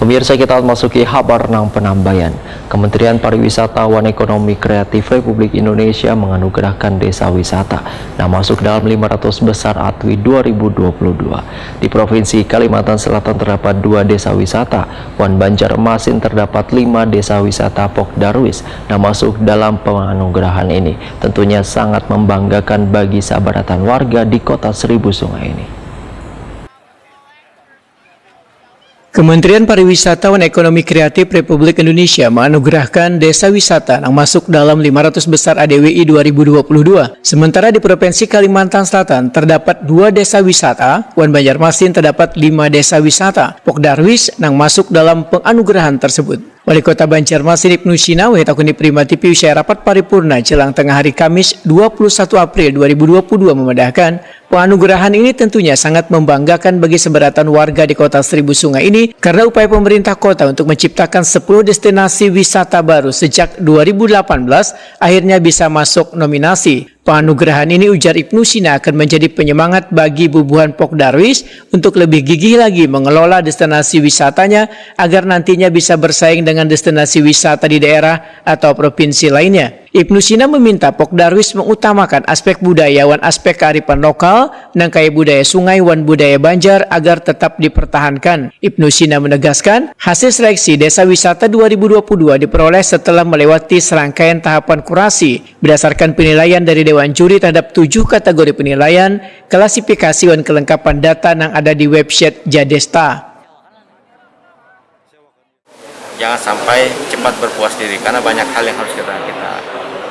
Pemirsa, kita masuki kabar nang penambayan. Kementerian Pariwisata dan Ekonomi Kreatif Republik Indonesia menganugerahkan desa wisata yang masuk dalam 500 besar ATWI 2022. Di Provinsi Kalimantan Selatan terdapat 2 desa wisata, Wan Banjarmasin terdapat 5 desa wisata Pokdarwis yang masuk dalam penganugerahan ini. Tentunya sangat membanggakan bagi sahabatan warga di Kota Seribu Sungai ini. Kementerian Pariwisata dan Ekonomi Kreatif Republik Indonesia menganugerahkan desa wisata yang masuk dalam 500 besar ADWI 2022. Sementara di Provinsi Kalimantan Selatan terdapat 2 desa wisata, Wan Banjarmasin terdapat 5 desa wisata, Pokdarwis yang masuk dalam penganugerahan tersebut. Wali Kota Banjarmasin Ibnu Sina Wahidakuni Prima TV usai rapat paripurna jelang tengah hari Kamis 21 April 2022 memandahkan penganugerahan ini tentunya sangat membanggakan bagi seberatan warga di Kota Seribu Sungai ini karena upaya pemerintah kota untuk menciptakan 10 destinasi wisata baru sejak 2018 akhirnya bisa masuk nominasi. Penganugerahan ini, ujar Ibnu Sina, akan menjadi penyemangat bagi bubuhan Pokdarwis untuk lebih gigih lagi mengelola destinasi wisatanya agar nantinya bisa bersaing dengan destinasi wisata di daerah atau provinsi lainnya. Ibnu Sina meminta Pokdarwis mengutamakan aspek budaya dan aspek kearifan lokal dan kaya budaya sungai dan budaya Banjar agar tetap dipertahankan. Ibnu Sina menegaskan hasil seleksi desa wisata 2022 diperoleh setelah melewati serangkaian tahapan kurasi berdasarkan penilaian dari Dewan Juri terhadap 7 kategori penilaian, klasifikasi dan kelengkapan data yang ada di website Jadesta. Jangan sampai cepat berpuas diri karena banyak hal yang harus kita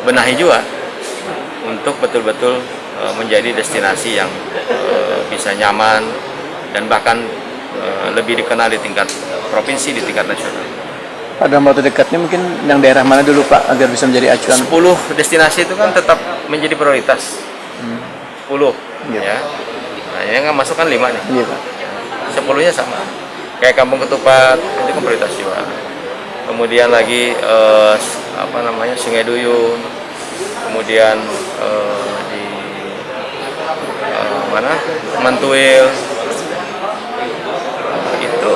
benahi juga untuk betul-betul menjadi destinasi yang bisa nyaman dan bahkan lebih dikenal di tingkat provinsi, di tingkat nasional. Pada waktu dekatnya mungkin yang daerah mana dulu Pak agar bisa menjadi acuan? 10 destinasi itu kan tetap menjadi prioritas. 10 ya. Nah, yang nggak masuk kan 5 nih. Iya, Pak. 10-nya sama. Kayak Kampung Ketupat itu kan prioritas juga. Kemudian lagi Sungai Duyung, kemudian di Mantuil, itu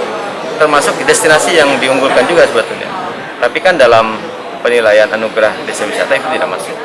termasuk destinasi yang diunggulkan juga sebetulnya. Tapi kan dalam penilaian anugerah desa wisata itu tidak masuk.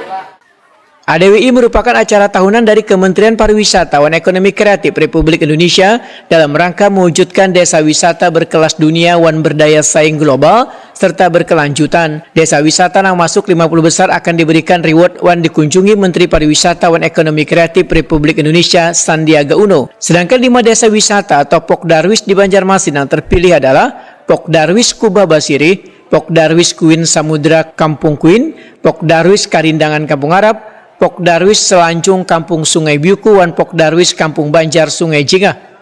ADWI merupakan acara tahunan dari Kementerian Pariwisata dan Ekonomi Kreatif Republik Indonesia dalam rangka mewujudkan desa wisata berkelas dunia dan berdaya saing global serta berkelanjutan. Desa wisata yang masuk 50 besar akan diberikan reward dan dikunjungi Menteri Pariwisata dan Ekonomi Kreatif Republik Indonesia Sandiaga Uno. Sedangkan 5 desa wisata atau Pokdarwis di Banjarmasin yang terpilih adalah Pokdarwis Kubah Basiri, Pokdarwis Kuin Samudra Kampung Kuin, Pokdarwis Karindangan Kampung Arab, Pokdarwis Selanjung Kampung Sungai Biuku, dan Pokdarwis Kampung Banjar Sungai Jingah.